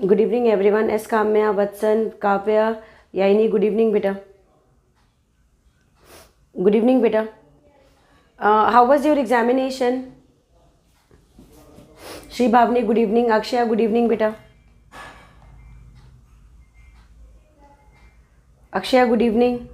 Good evening everyone. S. Kamya, Vatsan, Kavya, Yaini, good evening beta. Good evening beta. How was your examination? Shri Bhavni, good evening. Akshaya, good evening beta. Akshaya, good evening.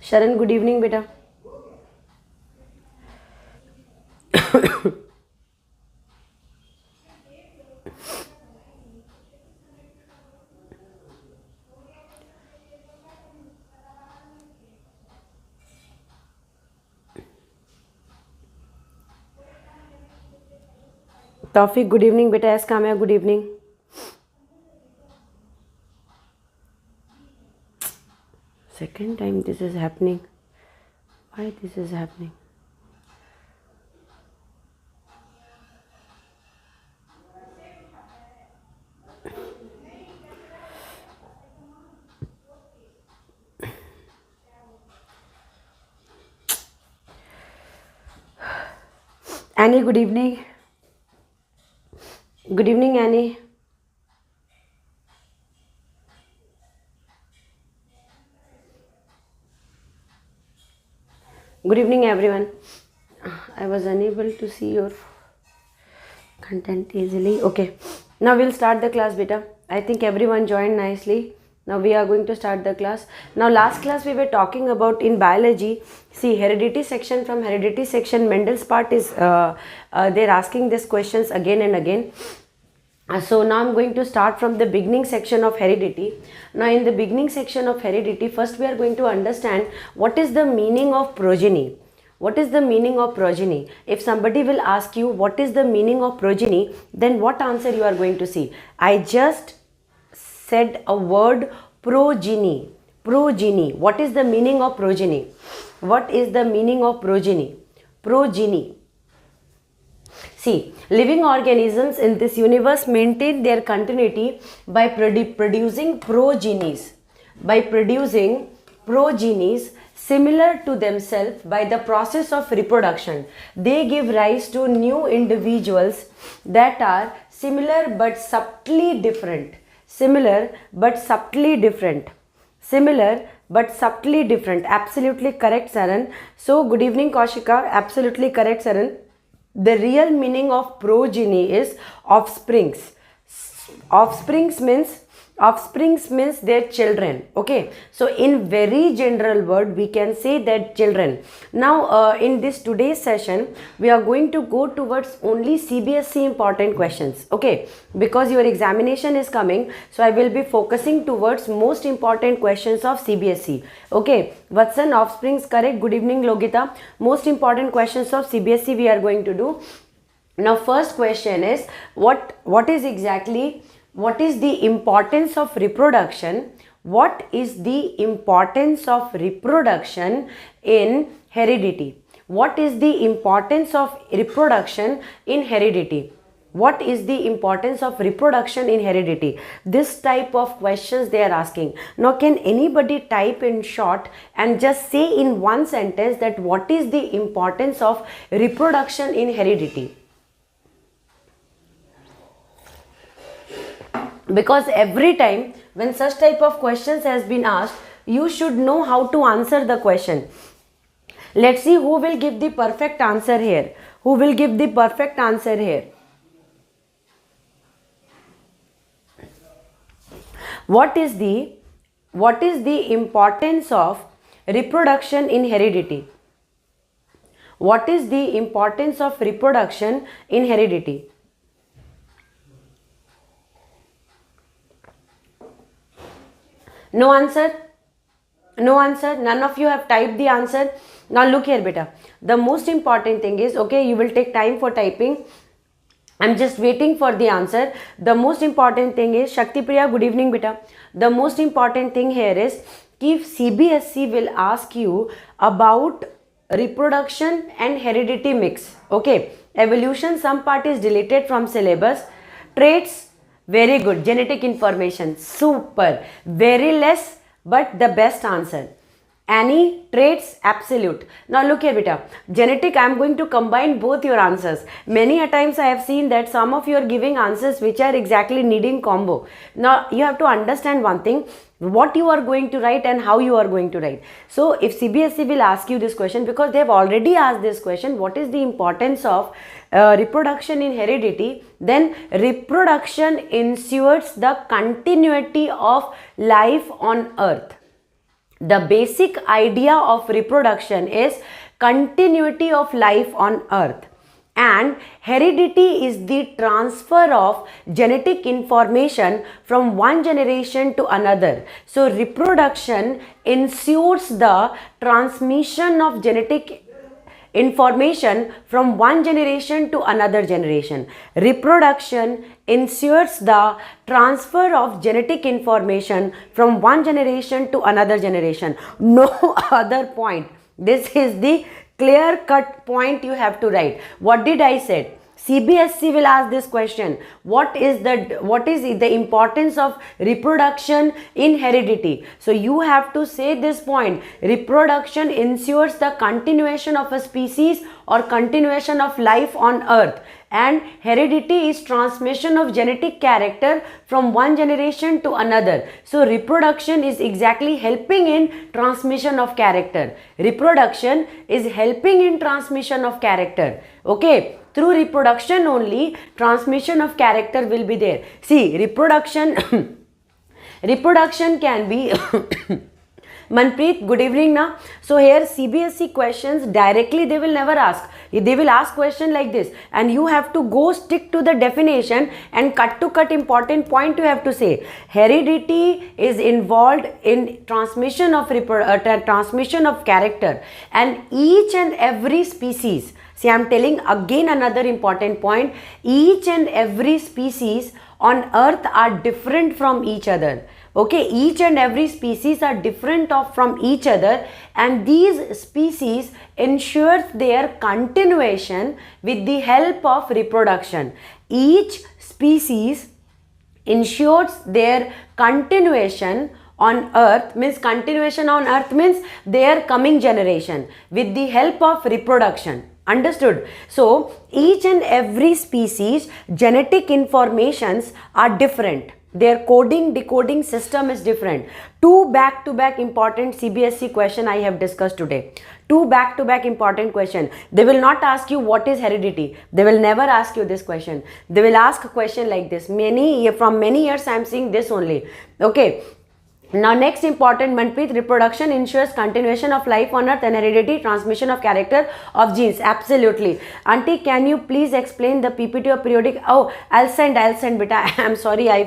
Sharan, good evening beta. Tawfiq, good evening beta. S. Kamya, good evening. Second time this is happening. Why this is happening? Annie, good evening. Good evening, Annie. Good evening, everyone. I was unable to see your content easily. Okay, now we'll start the class beta. I think everyone joined nicely. Now we are going to start the class. Now last class we were talking about in biology. See, heredity section, from heredity section Mendel's part is they're asking these questions again and again. So now I'm going to start from the beginning section of heredity. Now in the beginning section of heredity, first we are going to understand what is the meaning of progeny. What is the meaning of progeny? If somebody will ask you what is the meaning of progeny, then what answer you are going to see? I just said a word, progeny. Progeny. What is the meaning of progeny? What is the meaning of progeny? Progeny. See, living organisms in this universe maintain their continuity by producing progenies. By producing progenies similar to themselves by the process of reproduction. They give rise to new individuals that are similar but subtly different. Similar but subtly different. Similar but subtly different. Absolutely correct, Saran. So, good evening, Kaushika. Absolutely correct, Saran. The real meaning of progeny is offsprings. Offsprings means their children. Okay, so in very general word we can say that children. Now in this today's session we are going to go towards only CBSE important questions. Okay, because your examination is coming, so I will be focusing towards most important questions of CBSE. Okay, Vatsan, offsprings correct. Good evening, Logita. Most important questions of CBSE we are going to do. Now first question is what is the importance of reproduction? What is the importance of reproduction in heredity? What is the importance of reproduction in heredity? What is the importance of reproduction in heredity? This type of questions they are asking. Now can anybody type in short and just say in one sentence that what is the importance of reproduction in heredity? because every time when such type of questions has been asked, you should know how to answer the question. Let's see who will give the perfect answer here. Who will give the perfect answer here? What is the importance of reproduction in heredity? What is the importance of reproduction in heredity? No answer? No answer? None of you have typed the answer? Now look here, beta. The most important thing is, okay, you will take time for typing. I'm just waiting for the answer. The most important thing is, Shakti Priya, good evening, beta. The most important thing here is, if CBSE will ask you about reproduction and heredity mix. Okay, evolution, some part is deleted from syllabus. Traits, very good. Genetic information, super. Very less, but the best answer. Any traits, absolute. Now look here, beta. Genetic, I am going to combine both your answers. Many a times I have seen that some of you are giving answers which are exactly needing combo. Now you have to understand one thing, what you are going to write and how you are going to write. So if CBSE will ask you this question, because they have already asked this question, what is the importance of reproduction in heredity, then reproduction ensures the continuity of life on earth. The basic idea of reproduction is continuity of life on earth, and heredity is the transfer of genetic information from one generation to another. So reproduction ensures the transmission of genetic information from one generation to another generation. Reproduction ensures the transfer of genetic information from one generation to another generation. No other point. This is the clear cut point you have to write. What did I say? CBSE will ask this question. What is the importance of reproduction in heredity? So you have to say this point. Reproduction ensures the continuation of a species or continuation of life on earth, and heredity is transmission of genetic character from one generation to another. So reproduction is exactly helping in transmission of character. Reproduction is helping in transmission of character. Okay, through reproduction only transmission of character will be there. See, reproduction can be Manpreet, good evening na. So here CBSE questions directly they will never ask. They will ask question like this, and you have to go stick to the definition and cut to cut important point you have to say. Heredity is involved in transmission of transmission of character, and each and every species. See, I am telling again another important point. Each and every species on earth are different from each other. Okay, each and every species are different from each other, and these species ensure their continuation with the help of reproduction. Each species ensures their continuation on earth, means continuation on earth means their coming generation with the help of reproduction. Understood? So each and every species genetic informations are different. Their coding decoding system is different. Two back to back important CBSE question I have discussed today. Two back to back important question. They will not ask you what is heredity. They will never ask you this question. They will ask a question like this. From many years I am seeing this only. Okay. Now next important, Manpreet, reproduction ensures continuation of life on earth and heredity, transmission of character of genes. Absolutely. Auntie, can you please explain the PPT of periodic? Oh, I'll send beta. I'm sorry, I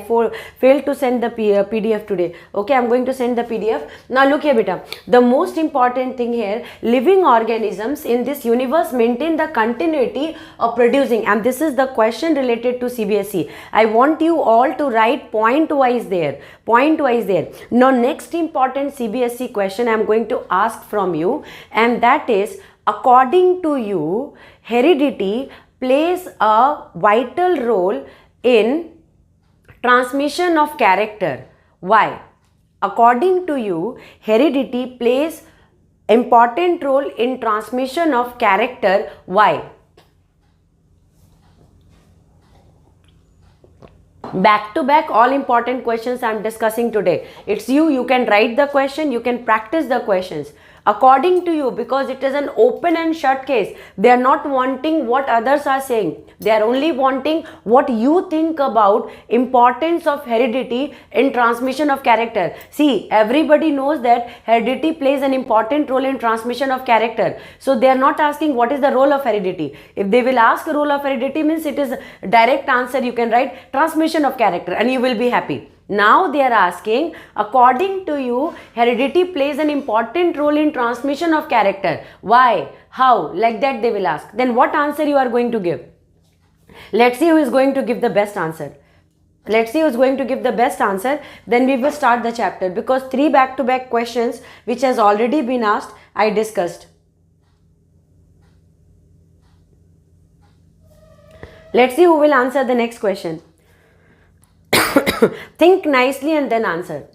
failed to send the PDF today. Okay, I'm going to send the PDF. Now look here, beta. The most important thing here, living organisms in this universe maintain the continuity of producing, and this is the question related to CBSE. I want you all to write point wise there. Point wise there. Now next important CBSE question I am going to ask from you, and that is, according to you, heredity plays a vital role in transmission of character. Why? According to you, heredity plays important role in transmission of character. Why? Back to back, all important questions I'm discussing today. It's you can write the question, you can practice the questions according to you, because it is an open and shut case. They are not wanting what others are saying. They are only wanting what you think about importance of heredity in transmission of character. See, everybody knows that heredity plays an important role in transmission of character. So they are not asking what is the role of heredity. If they will ask the role of heredity, means it is direct answer. You can write transmission of character and you will be happy. Now they are asking, according to you, heredity plays an important role in transmission of character. Why? How? Like that they will ask. Then what answer you are going to give? Let's see who is going to give the best answer. Let's see who is going to give the best answer. Then we will start the chapter, because 3 back-to-back questions which has already been asked, I discussed. Let's see who will answer the next question. Think nicely and then answer,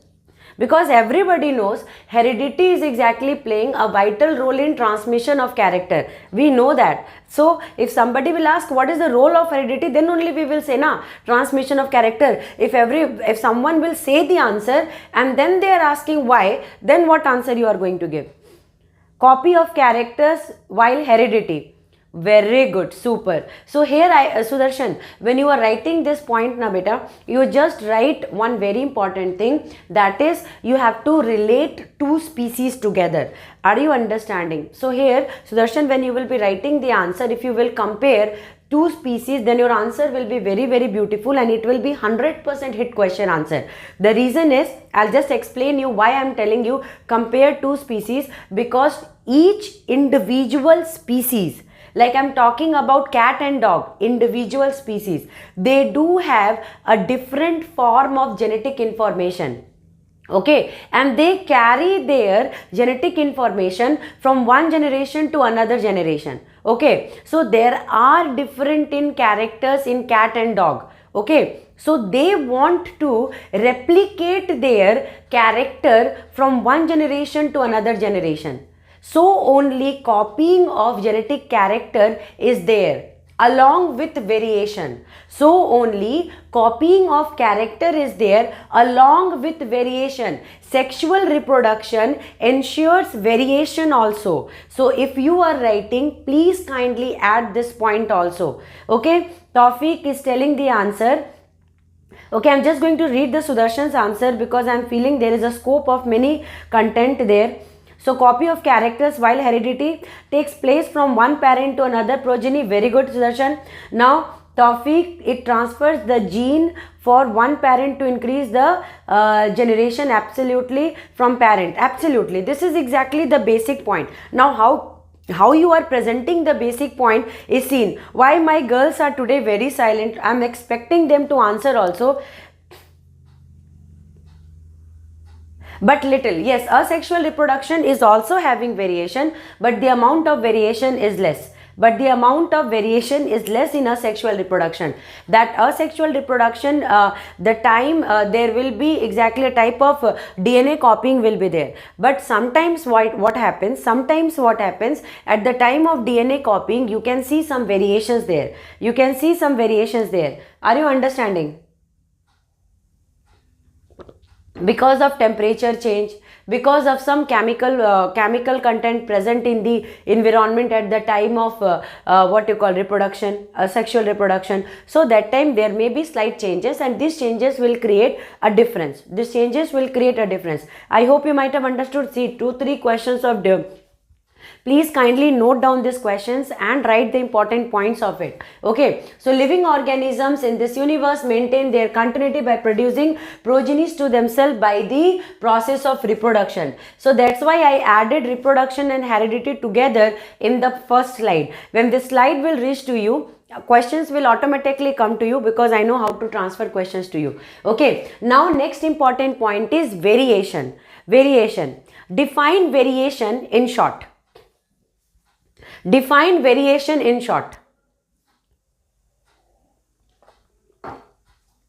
because everybody knows heredity is exactly playing a vital role in transmission of character. We know that. So if somebody will ask what is the role of heredity, then only we will say na transmission of character. If someone will say the answer and then they are asking why, then what answer you are going to give? Copy of characters while heredity. Very good, super. So here Sudarshan, when you are writing this point na beta, you just write one very important thing, that is you have to relate 2 species together. Are you understanding? So here Sudarshan, when you will be writing the answer, if you will compare 2 species, then your answer will be very, very beautiful and it will be 100% hit question answer. The reason is, I'll just explain you why I'm telling you compare 2 species, because each individual species, like I'm talking about cat and dog, individual species, they do have a different form of genetic information. Okay, and they carry their genetic information from one generation to another generation. Okay, so there are different in characters in cat and dog. Okay, so they want to replicate their character from one generation to another generation. So only copying of genetic character is there along with variation. So only copying of character is there along with variation. Sexual reproduction ensures variation also. So if you are writing, please kindly add this point also. Okay, Tawfiq is telling the answer. Okay, I'm just going to read the Sudarshan's answer, because I'm feeling there is a scope of many content there. So copy of characters while heredity takes place from one parent to another progeny. Very good, Sudarshan. Now Tawfiq, it transfers the gene for one parent to increase the generation. Absolutely, from parent. Absolutely, this is exactly the basic point. Now how you are presenting the basic point is seen. Why my girls are today very silent? I'm expecting them to answer also. But little, yes, asexual reproduction is also having variation, but the amount of variation is less. But the amount of variation is less in asexual reproduction. That asexual reproduction, the time there will be exactly a type of DNA copying will be there. But sometimes what happens? Sometimes what happens at the time of DNA copying, you can see some variations there. You can see some variations there. Are you understanding? Because of temperature change, because of some chemical content present in the environment at the time of what you call reproduction, sexual reproduction. So that time there may be slight changes, and these changes will create a difference. These changes will create a difference. I hope you might have understood. See, 2-3 questions of please kindly note down these questions and write the important points of it. Okay, so living organisms in this universe maintain their continuity by producing progenies to themselves by the process of reproduction. So that's why I added reproduction and heredity together in the first slide. When this slide will reach to you, questions will automatically come to you, because I know how to transfer questions to you. Okay, now next important point is variation. Variation. Define variation in short. Define variation in short.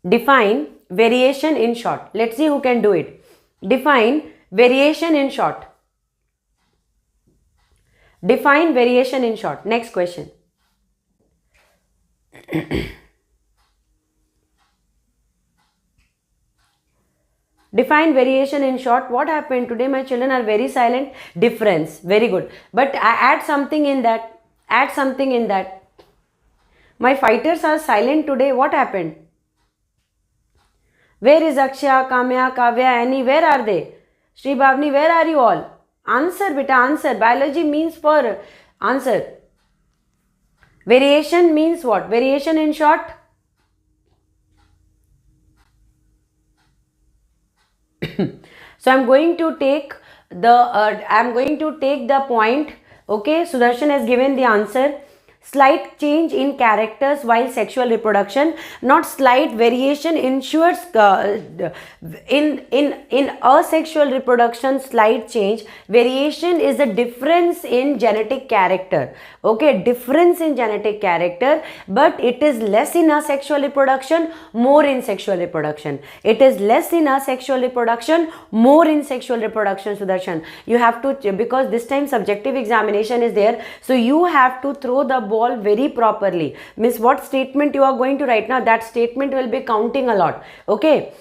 Define variation in short. Let's see who can do it. Define variation in short. Define variation in short. Next question. Define variation in short. What happened? Today my children are very silent. Difference. Very good. But add something in that. Add something in that. My fighters are silent today. What happened? Where is Akshaya, Kamya, Kavya, Annie? Where are they? Sri Bhavni, where are you all? Answer, beta, answer. Biology means for answer. Variation means what? Variation in short? So I'm going to take the point. Okay, Sudarshan has given the answer. Slight change in characters while sexual reproduction, not slight variation ensures in asexual reproduction. Slight change, variation is a difference in genetic character. Okay, difference in genetic character, but it is less in asexual reproduction, more in sexual reproduction. It is less in asexual reproduction, more in sexual reproduction. Sudarshan, you have to, because this time subjective examination is there, so you have to throw the ball very properly. Miss, what statement you are going to write now, that statement will be counting a lot. Okay,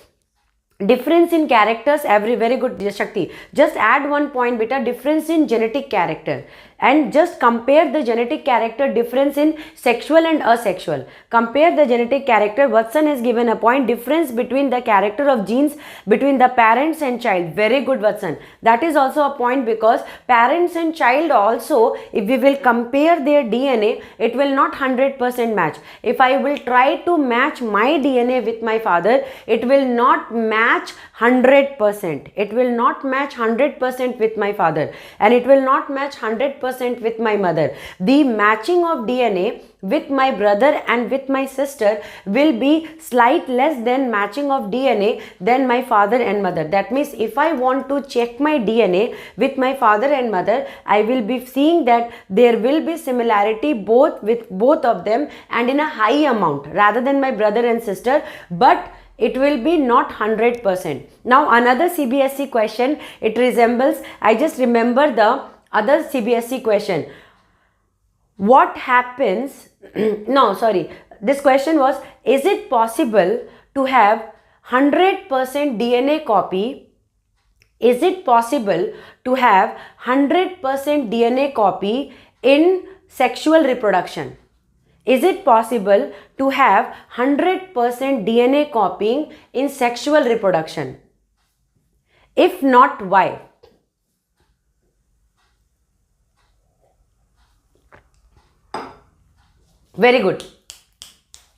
difference in characters, very good Shakti. Just add one point, beta, difference in genetic character, and just compare the genetic character difference in sexual and asexual. Compare the genetic character. Watson has given a point, difference between the character of genes between the parents and child. Very good, Watson. That is also a point, because parents and child also, if we will compare their DNA, it will not 100% match. If I will try to match my DNA with my father, it will not match 100%. It will not match 100% with my father, and it will not match 100% with my mother. The matching of DNA with my brother and with my sister will be slight less than matching of DNA than my father and mother. That means if I want to check my DNA with my father and mother, I will be seeing that there will be similarity with both of them, and in a high amount rather than my brother and sister, but it will be not 100%. Now another CBSE question, it resembles, I just remember the other CBSE question. What happens, no sorry, this question was, is it possible to have 100% DNA copy? Is it possible to have 100% DNA copy in sexual reproduction? Is it possible to have 100% DNA copying in sexual reproduction? If not, why? Very good.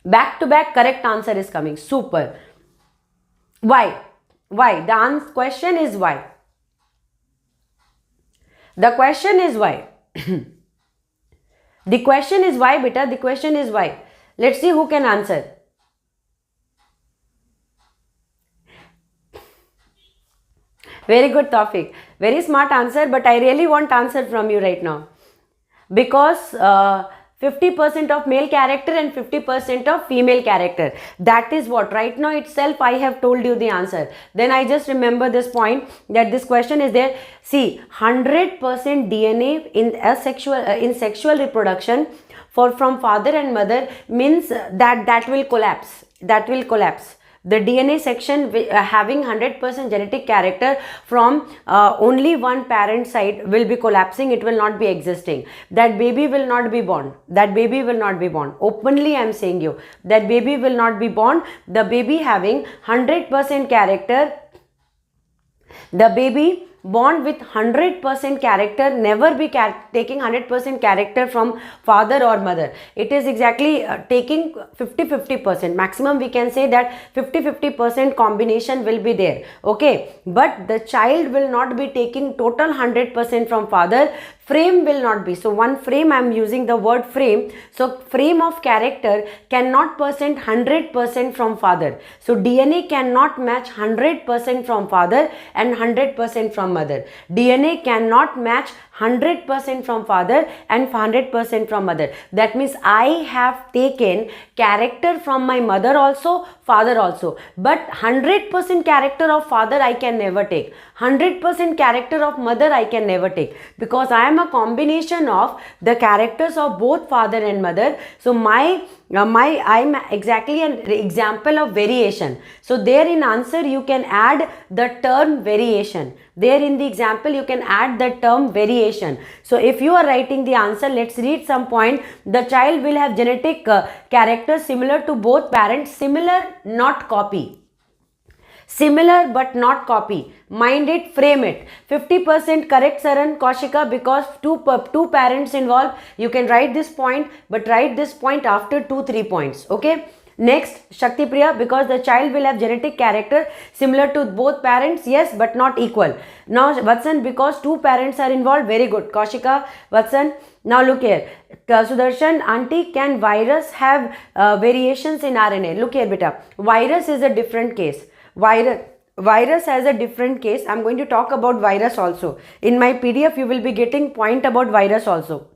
Back to back correct answer is coming. Super. Why? Why? The question is why. The question is why. The question is why, beta. The question is why. Let's see who can answer. Very good, Tawfiq. Very smart answer, but I really want answer from you right now. Because 50% of male character and 50% of female character. That is what right now itself I have told you the answer. Then I just remember this point that this question is there. See, 100% DNA in sexual reproduction from father and mother means that will collapse. That will collapse. The DNA section having 100% genetic character from only one parent side will be collapsing. It will not be existing. That baby will not be born. That baby will not be born. Openly I am saying you, that baby will not be born. The baby having 100% character, the baby born with 100% character, never be taking 100% character from father or mother. It is exactly taking 50-50%. Maximum we can say that 50-50% combination will be there. Okay, but the child will not be taking total 100% from father. Frame will not be. So one frame, I am using the word frame. So frame of character cannot percent 100% from father. So DNA cannot match 100% from father and 100% from mother. DNA cannot match 100% from father and 100% from mother. That means I have taken character from my mother also, father also. But 100% character of father I can never take. 100% character of mother I can never take, because I am a combination of the characters of both father and mother. So my I'm exactly an example of variation. So there in answer you can add the term variation. There in the example you can add the term variation. So if you are writing the answer, let's read some point. The child will have genetic characters similar to both parents. Similar, not copy. Similar but not copy. Mind it, frame it. 50% correct, Saran, Kaushika, because two parents involved. You can write this point, but write this point after 2-3 points. Okay. Next, Shakti Priya, because the child will have genetic character similar to both parents. Yes, but not equal. Now, Vatsan, because two parents are involved. Very good. Kaushika, Vatsan. Now look here. Sudarshan, auntie, can virus have variations in RNA? Look here, beta. Virus is a different case. Virus has a different case. I'm going to talk about virus also. In my PDF, you will be getting point about virus also.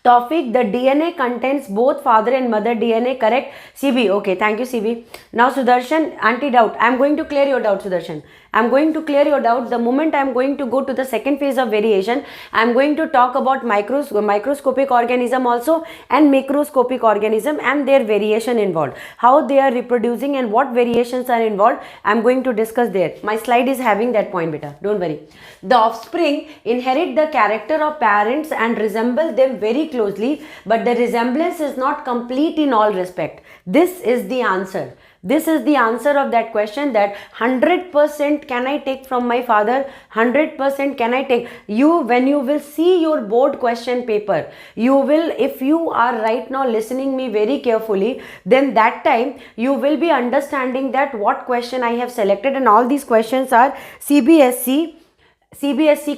Tawfiq, the DNA contains both father and mother DNA, correct? CB, okay, thank you CB. Now Sudarshan, anti-doubt. I am going to clear your doubt, Sudarshan. I am going to clear your doubt. The moment I am going to go to the second phase of variation, I am going to talk about microscopic organism also and macroscopic organism and their variation involved. How they are reproducing and what variations are involved, I am going to discuss there. My slide is having that point, beta. Don't worry. The offspring inherit the character of parents and resemble them very closely, but the resemblance is not complete in all respect. This is the answer. This is the answer of that question, that 100% can I take from my father, 100% can I take. You, when you will see your board question paper, you will, if you are right now listening me very carefully, then that time you will be understanding that what question I have selected, and all these questions are cbse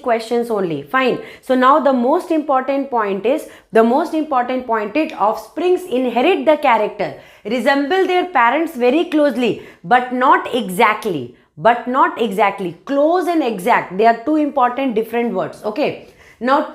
questions only. Fine. So now the most important point is offsprings inherit the character, resemble their parents very closely, but not exactly. Close and exact, they are two important different words. Okay. Now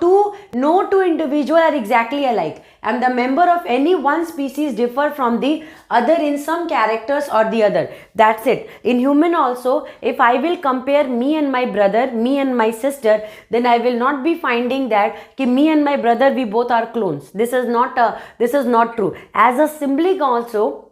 no two individuals are exactly alike, and the member of any one species differ from the other in some characters or the other. That's it. In human also, if I will compare me and my brother, me and my sister, then I will not be finding that me and my brother, we both are clones. This is not true. As a sibling also,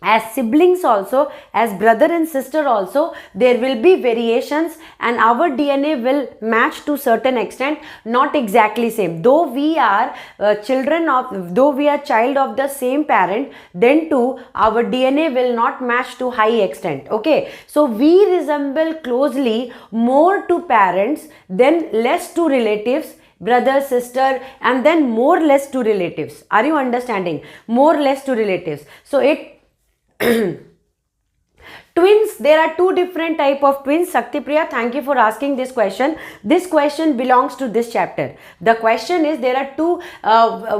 as siblings also, as brother and sister also, there will be variations, and our DNA will match to certain extent, not exactly same. Though we are child of the same parent, then too our DNA will not match to high extent. Okay, so we resemble closely more to parents, then less to relatives, brother, sister, and then more less to relatives. Are you understanding? More less to relatives. So twins, there are two different type of twins. Shakti Priya, thank you for asking this question. This question belongs to this chapter. The question is, there are two,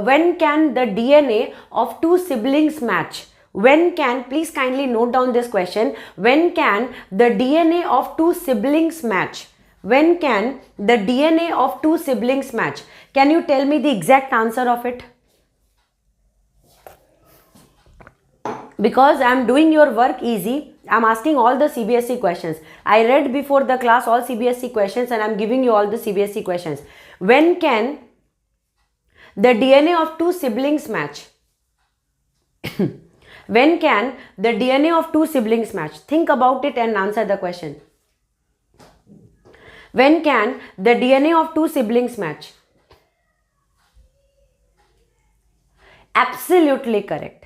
when can the DNA of two siblings match? When can, please kindly note down this question, when can the DNA of two siblings match? When can the DNA of two siblings match? Can you tell me the exact answer of it? Because I am doing your work easy, I am asking all the CBSE questions. I read before the class all CBSE questions, and I am giving you all the CBSE questions. When can the DNA of two siblings match? When can the DNA of two siblings match? Think about it and answer the question. When can the DNA of two siblings match? Absolutely correct.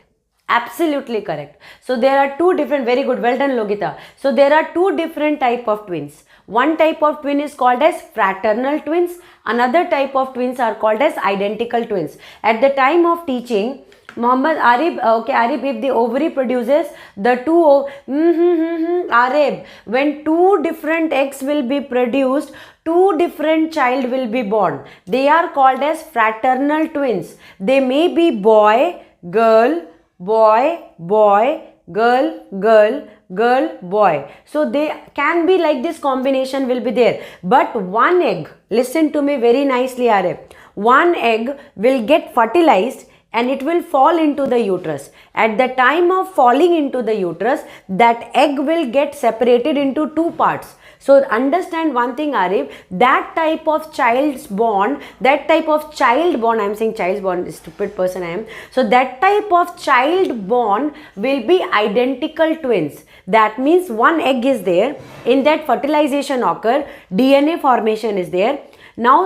Absolutely correct. So there are two different, very good, well done Logita. So there are two different type of twins. One type of twin is called as fraternal twins. Another type of twins are called as identical twins. At the time of teaching, Muhammad Arif, okay Arif, if the ovary produces the two, Arif, when two different eggs will be produced, two different child will be born. They are called as fraternal twins. They may be boy, girl, boy, boy, girl, girl, girl, boy. So they can be like this, combination will be there. But one egg, listen to me very nicely Arif, one egg will get fertilized and it will fall into the uterus. At the time of falling into the uterus, that egg will get separated into two parts. So understand one thing, Arif, that type of child's born, that type of child born, I am saying child's born, stupid person I am. So that type of child born will be identical twins. That means one egg is there, in that fertilization occur, DNA formation is there. Now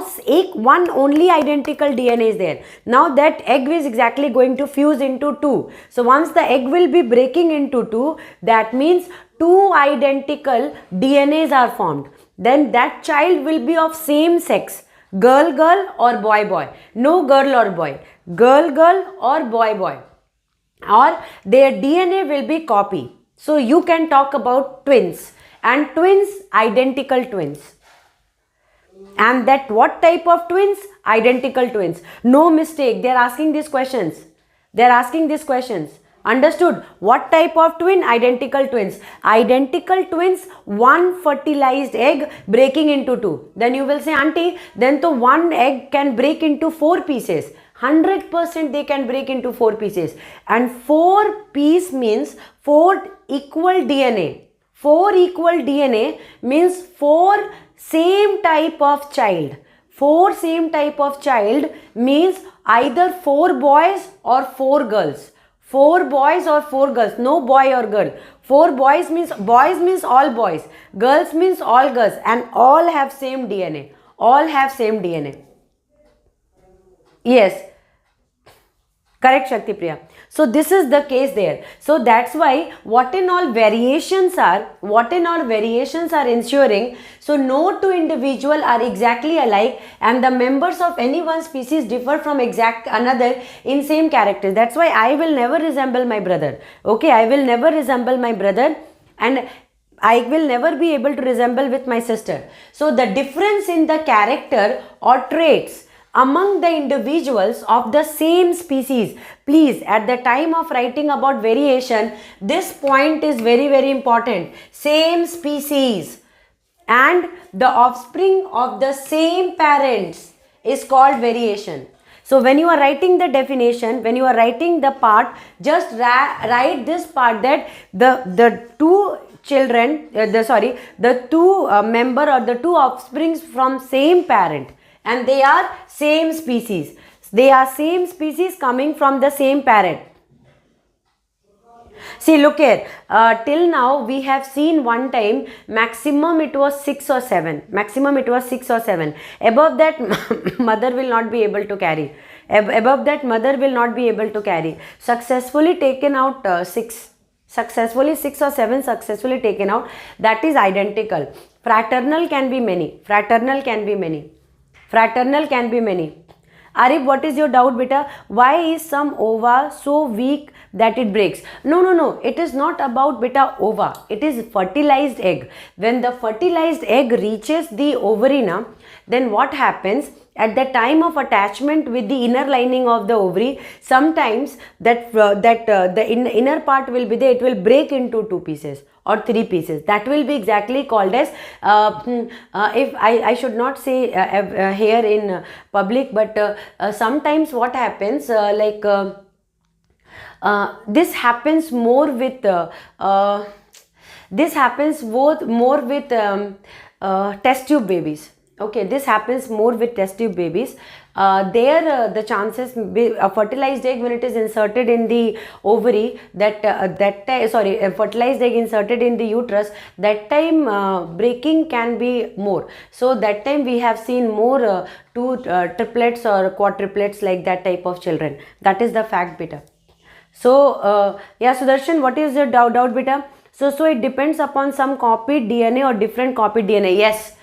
one only identical DNA is there. Now that egg is exactly going to fuse into two. So once the egg will be breaking into two, that means two identical DNAs are formed. Then that child will be of same sex, girl girl or boy boy. No girl or boy, girl girl or boy boy, or their DNA will be copy. So you can talk about twins, and twins, identical twins. And that what type of twins? Identical twins. No mistake, they are asking these questions. They are asking these questions. Understood? What type of twin? Identical twins. Identical twins, one fertilized egg breaking into two. Then you will say, auntie, then to one egg can break into 4 pieces. 100% they can break into 4 pieces. And 4 piece means 4 equal DNA. 4 equal DNA means 4 same type of child. 4 same type of child means either 4 boys or 4 girls. 4 boys or 4 girls, no boy or girl. 4 boys means all boys, girls means all girls, and all have same DNA. All have same DNA. Yes. Correct, Shakti Priya. So this is the case there. So that's why what in all variations are ensuring. So no two individual are exactly alike, and the members of any one species differ from exact another in same characters. That's why I will never resemble my brother. Okay, I will never resemble my brother, and I will never be able to resemble with my sister. So the difference in the character or traits among the individuals of the same species. Please, at the time of writing about variation, this point is very, very important. Same species and the offspring of the same parents is called variation. So when you are writing the definition, when you are writing the part, just write this part, that the two children, the two member or the two offsprings from same parent, and they are same species. They are same species coming from the same parent. See, look here. Till now we have seen one time maximum it was 6 or 7. Maximum it was 6 or 7. Above that mother will not be able to carry. Above that mother will not be able to carry. Successfully taken out 6. Successfully 6 or 7 successfully taken out. That is identical. Fraternal can be many. Fraternal can be many. Fraternal can be many. Arif, what is your doubt, beta? Why is some ova so weak that it breaks? No. It is not about beta ova. It is fertilized egg. When the fertilized egg reaches the ovary, then what happens? At the time of attachment with the inner lining of the ovary, sometimes the inner part will be there. It will break into 2 pieces or 3 pieces. That will be exactly called as, if I should not say here in public, but sometimes what happens, this happens more with test tube babies. Okay, this happens more with test tube babies. The chances, a fertilized egg when it is inserted in the ovary, fertilized egg inserted in the uterus, that time breaking can be more. So that time we have seen more 2 triplets or quadruplets, like that type of children. That is the fact, beta. So yeah, Sudarshan, what is your doubt, beta? So it depends upon some copied DNA or different copied DNA. Yes.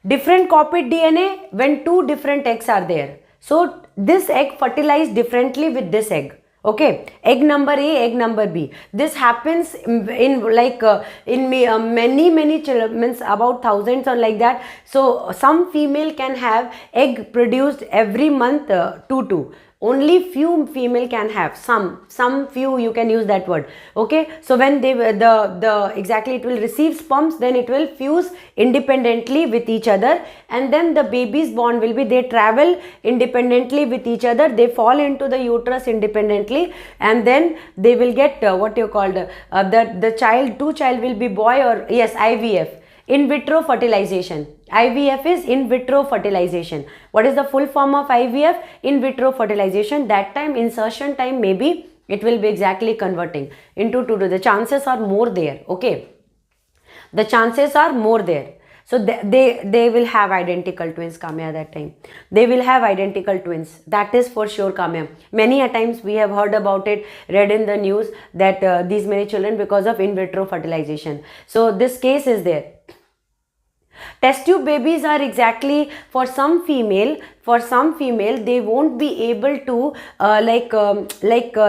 Different copied DNA when 2 different eggs are there. So this egg fertilized differently with this egg. Okay, egg number A, egg number B. This happens in many children, means about thousands or like that. So some female can have egg produced every month 2. Only few female can have, some few, you can use that word. Okay, so when they exactly it will receive sperms, then it will fuse independently with each other, and then the babies born will be, they travel independently with each other, they fall into the uterus independently, and then they will get what you called the child will be boy or yes, IVF. In vitro fertilization. IVF is in vitro fertilization. What is the full form of IVF? In vitro fertilization. That time, insertion time, maybe it will be exactly converting into 2. The chances are more there. Okay. The chances are more there. So they will have identical twins, Kamya, that time. They will have identical twins. That is for sure, Kamya. Many a times we have heard about it, read in the news that these many children because of in vitro fertilization. So this case is there. Test tube babies are exactly for some female they won't be able to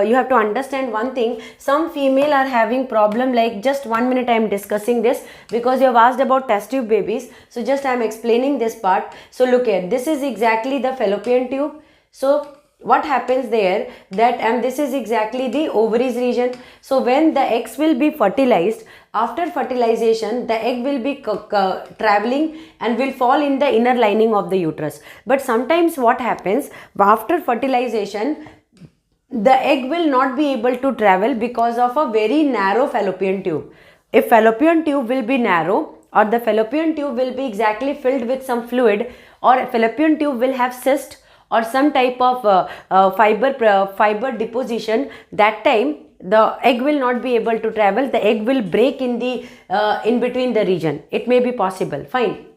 you have to understand one thing. Some female are having problem, like just 1 minute I am discussing this because you have asked about test tube babies. So just I am explaining this part. So look here, this is exactly the fallopian tube. So what happens there, that and this is exactly the ovaries region. So when the eggs will be fertilized, after fertilization the egg will be traveling and will fall in the inner lining of the uterus. But sometimes what happens, after fertilization the egg will not be able to travel because of a very narrow fallopian tube. If fallopian tube will be narrow, or the fallopian tube will be exactly filled with some fluid, or fallopian tube will have cyst or some type of fiber deposition, that time the egg will not be able to travel. The egg will break in the in between the region. It may be possible. Fine.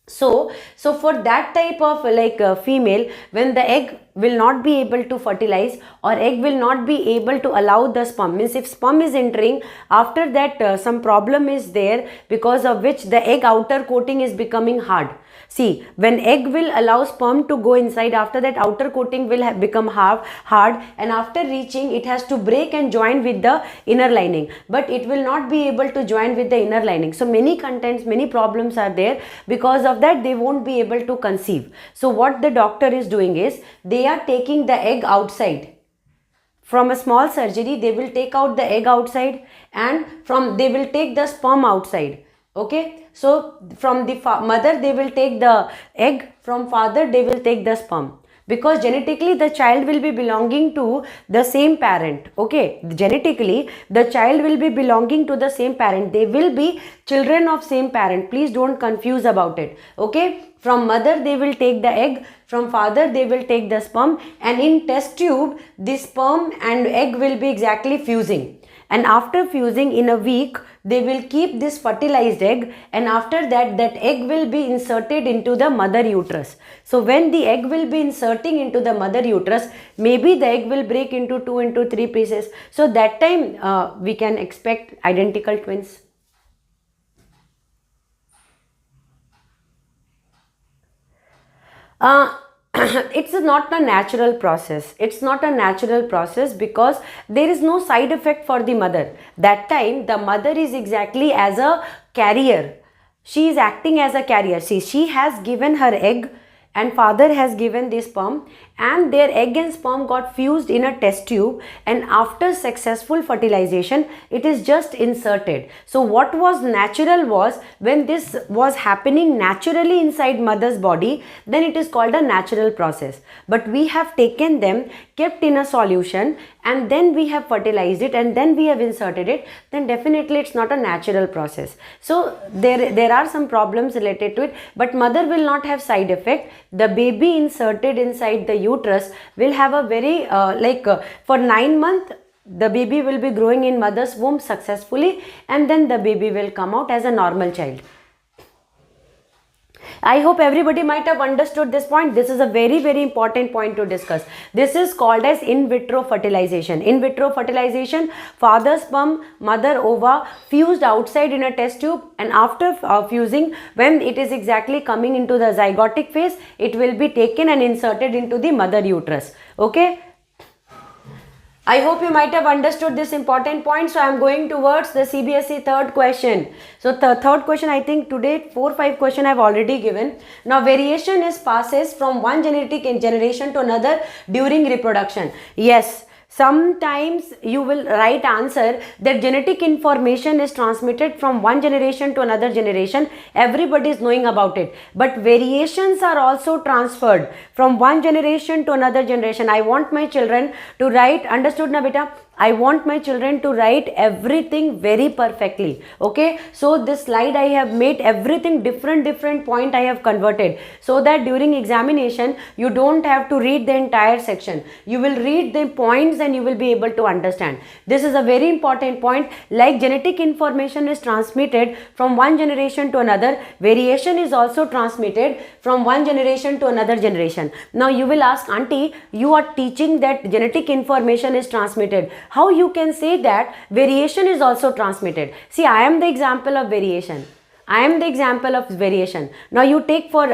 So for that type of female, when the egg will not be able to fertilize or egg will not be able to allow the sperm, means if sperm is entering, after that some problem is there, because of which the egg outer coating is becoming hard. See, when egg will allow sperm to go inside, after that outer coating will become hard, and after reaching it has to break and join with the inner lining, but it will not be able to join with the inner lining. So many contents, many problems are there. Because of that they won't be able to conceive. So what the doctor is doing is, they are taking the egg outside. From a small surgery they will take out the egg outside, and they will take the sperm outside. Okay, so from the mother they will take the egg, from father they will take the sperm, because genetically the child will be belonging to the same parent. Okay, genetically the child will be belonging to the same parent. They will be children of same parent. Please don't confuse about it. Okay, from mother they will take the egg, from father they will take the sperm, and in test tube the sperm and egg will be exactly fusing. And after fusing in a week, they will keep this fertilized egg, and after that egg will be inserted into the mother uterus. So when the egg will be inserting into the mother uterus, maybe the egg will break into 2 into 3 pieces. So that time we can expect identical twins. It's not a natural process. It's not a natural process because there is no side effect for the mother. That time the mother is exactly as a carrier. She is acting as a carrier. See, she has given her egg and father has given the sperm, and their egg and sperm got fused in a test tube, and after successful fertilization it is just inserted. So what was natural was, when this was happening naturally inside mother's body, then it is called a natural process. But we have taken them, kept in a solution, and then we have fertilized it and then we have inserted it, then definitely it's not a natural process. So there are some problems related to it, but mother will not have side effect. The baby inserted inside the uterus will have a very for 9 months the baby will be growing in mother's womb successfully, and then the baby will come out as a normal child. I hope everybody might have understood this point. This is a very, very important point to discuss. This is called as in vitro fertilization. In vitro fertilization, father's sperm, mother ova fused outside in a test tube, and after fusing, when it is exactly coming into the zygotic phase, it will be taken and inserted into the mother uterus. Okay. I hope you might have understood this important point. So I am going towards the CBSE third question. So the third question, I think today 4-5 question I have already given. Now variation is passes from one genetic generation to another during reproduction. Yes. Sometimes you will write answer that genetic information is transmitted from one generation to another generation. Everybody is knowing about it. But variations are also transferred from one generation to another generation. I want my children to write, understood na beta? I want my children to write everything very perfectly. Okay, so this slide I have made everything different point I have converted, so that during examination you don't have to read the entire section. You will read the points and you will be able to understand. This is a very important point. Like genetic information is transmitted from one generation to another, variation is also transmitted from one generation to another generation. Now you will ask, auntie, you are teaching that genetic information is transmitted, how you can say that variation is also transmitted? See, I am the example of variation. I am the example of variation. Now you take for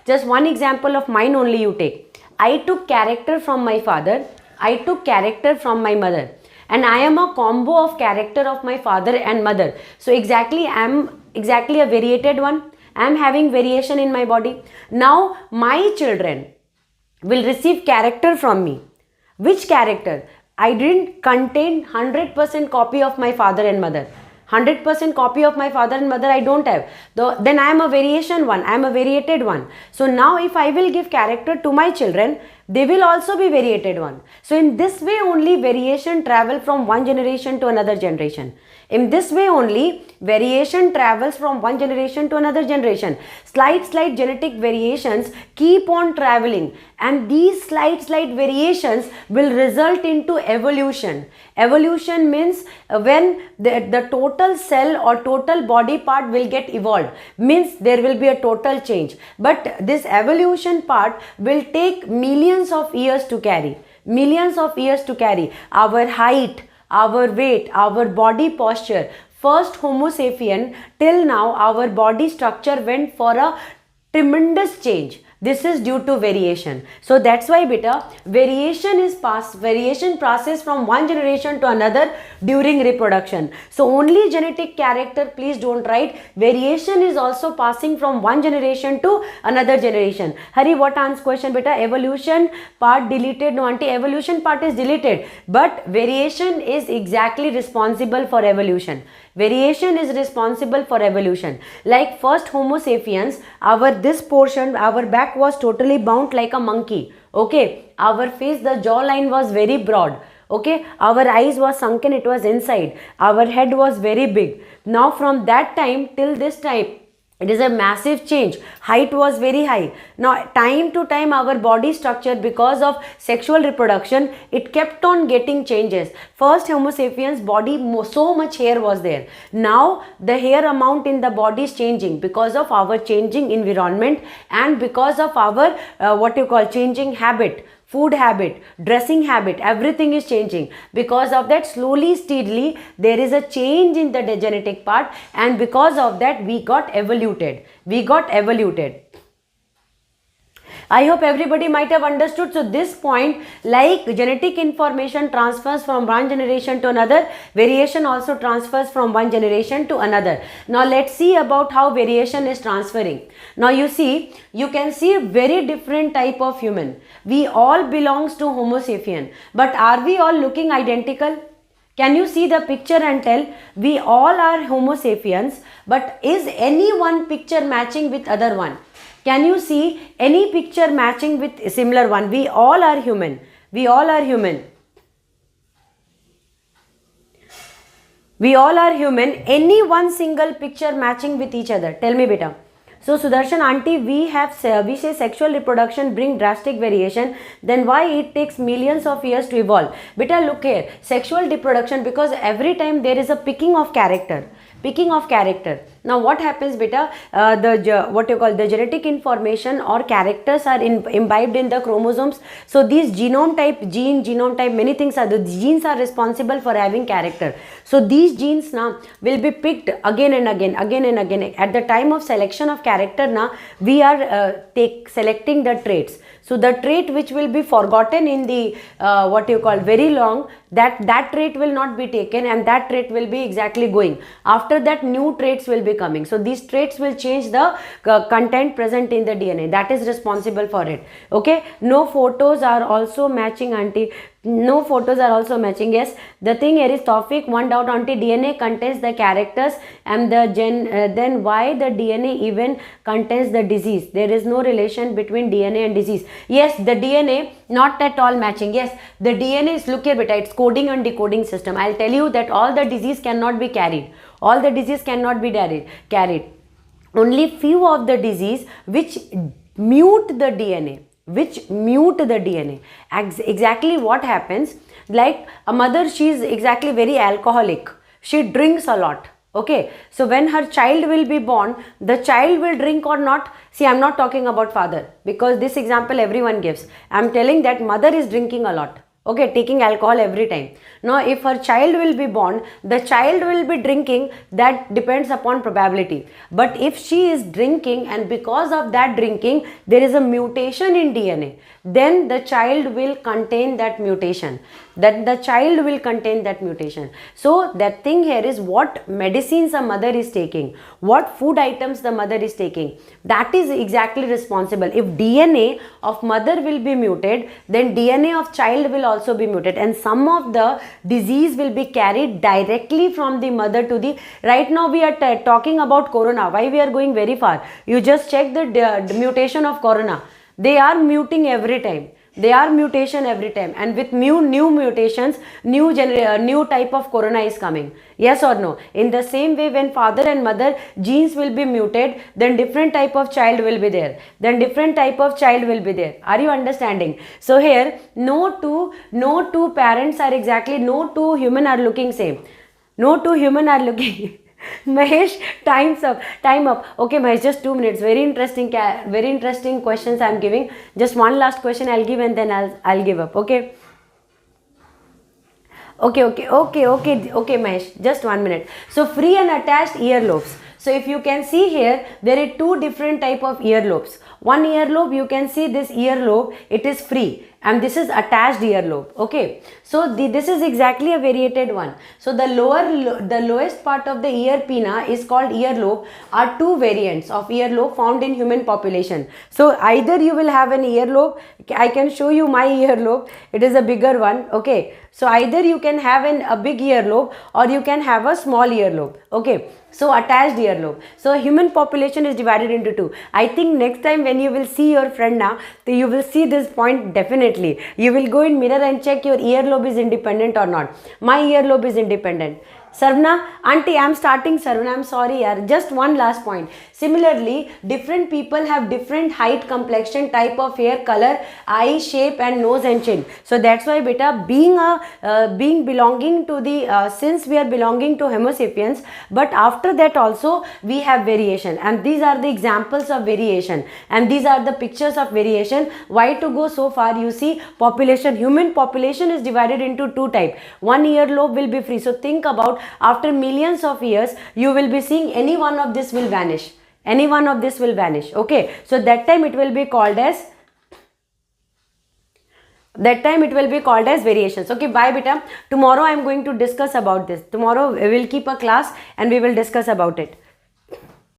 just one example of mine only you take. I took character from my father, I took character from my mother, and I am a combo of character of my father and mother. So exactly I am exactly a variated one. I am having variation in my body. Now my children will receive character from me. Which character? I didn't contain 100% copy of my father and mother. 100% copy of my father and mother I don't have. Then I am a variation one, I am a variated one. So now if I will give character to my children, they will also be variated one. So in this way only variation travel from one generation to another generation. In this way only variation travels from one generation to another generation. Slight genetic variations keep on traveling, and these slight variations will result into evolution. Evolution means when the total cell or total body part will get evolved, means there will be a total change. But this evolution part will take millions of years to carry. Millions of years to carry. Our height, our weight, our body posture. First Homo sapien, till now our body structure went for a tremendous change. This is due to variation. So that's why beta, variation process from one generation to another during reproduction. So only genetic character, please don't write. Variation is also passing from one generation to another generation. Hari, what answer question beta? Evolution part deleted. No auntie, evolution part is deleted, but variation is exactly responsible for evolution. Variation is responsible for evolution. Like first Homo sapiens, this portion, our back was totally bound like a monkey. Okay, our face, the jawline was very broad. Okay, our eyes was sunken, it was inside. Our head was very big. Now from that time till this time, it is a massive change. Height was very high. Now time to time our body structure, because of sexual reproduction, it kept on getting changes. First Homo sapiens body, so much hair was there. Now the hair amount in the body is changing because of our changing environment and because of our changing habit. Food habit, dressing habit, everything is changing. Because of that, slowly, steadily, there is a change in the genetic part, and because of that, we got evoluted. I hope everybody might have understood. So this point, like genetic information transfers from one generation to another, variation also transfers from one generation to another. Now let's see about how variation is transferring. Now you can see very different type of human. We all belongs to Homo sapien, but are we all looking identical? Can you see the picture and tell? We all are Homo sapiens, but is any one picture matching with other one? Can you see any picture matching with a similar one? We all are human. We all are human. Any one single picture matching with each other? Tell me beta. So Sudarshan auntie, we say sexual reproduction bring drastic variation. Then why it takes millions of years to evolve? Beta, look here. Sexual reproduction, because every time there is a picking of character. Now what happens beta, the genetic information or characters are imbibed in the chromosomes. So these genome type, many things are, the genes are responsible for having character. So these genes now will be picked again and again. At the time of selection of character now, we are selecting the traits. So the trait which will be forgotten in the very long, that trait will not be taken, and that trait will be exactly going. After that, new traits will be coming. So these traits will change the content present in the DNA. That is responsible for it. Okay, no photos are also matching, auntie. No photos are also matching. Yes, the thing here is Tawfiq, one doubt, auntie. DNA contains the characters and the then why the DNA even contains the disease? There is no relation between DNA and disease. Yes, the DNA not at all matching. Yes, the DNA is, look here beta, it's coding and decoding system. I'll tell you that all the disease cannot be carried. All the disease cannot be carried. Only few of the disease which mute the DNA. Exactly what happens, like a mother, she is exactly very alcoholic, she drinks a lot. Okay, so when her child will be born, the child will drink or not. See, I'm not talking about father, because this example everyone gives. I'm telling that mother is drinking a lot. Okay, taking alcohol every time. Now, if her child will be born, the child will be drinking, that depends upon probability. But if she is drinking and because of that drinking, there is a mutation in DNA, then the child will contain that mutation. So, that thing here is what medicines a mother is taking, what food items the mother is taking. That is exactly responsible. If DNA of mother will be muted, then DNA of child will also be muted, and some of the disease will be carried directly from the mother to the. Right now we are talking about corona. Why we are going very far? You just check the mutation of corona. They are muting every time. And with new mutations, new type of corona is coming. Yes or no? In the same way, when father and mother genes will be muted, then different type of child will be there. Are you understanding? So here, no two parents are exactly, no two human are looking same. Mahesh, time up. Okay, Mahesh, just 2 minutes. Very interesting questions I'm giving. Just one last question I'll give, and then I'll give up. Okay, Mahesh, just 1 minute. So free and attached earlobes. So if you can see here, there are two different type of earlobes. One earlobe, you can see this earlobe, it is free, and this is attached earlobe. Okay, so this is exactly a variated one. So the lowest part of the ear pinna is called earlobe. Are two variants of earlobe found in human population. So either you will have an earlobe, I can show you my earlobe, it is a bigger one. Okay, so either you can have a big earlobe or you can have a small earlobe. Okay, so attached earlobe. So human population is divided into two. I think next time when you will see your friend now, you will see this point definitely. You will go in mirror and check your earlobe is independent or not. My earlobe is independent. Sarvana, auntie, I'm starting, Sarvana, I'm sorry yaar. Just one last point. Similarly, different people have different height, complexion, type of hair, color, eye shape and nose and chin. So that's why beta, being belonging to the, since we are belonging to Homo sapiens, but after that also we have variation, and these are the examples of variation, and these are the pictures of variation. Why to go so far? You see, human population is divided into two types. One earlobe will be free. So think about, after millions of years, you will be seeing any one of this will vanish. Okay, so that time it will be called as variations. Okay, bye beta. Tomorrow I am going to discuss about this. Tomorrow we will keep a class and we will discuss about it.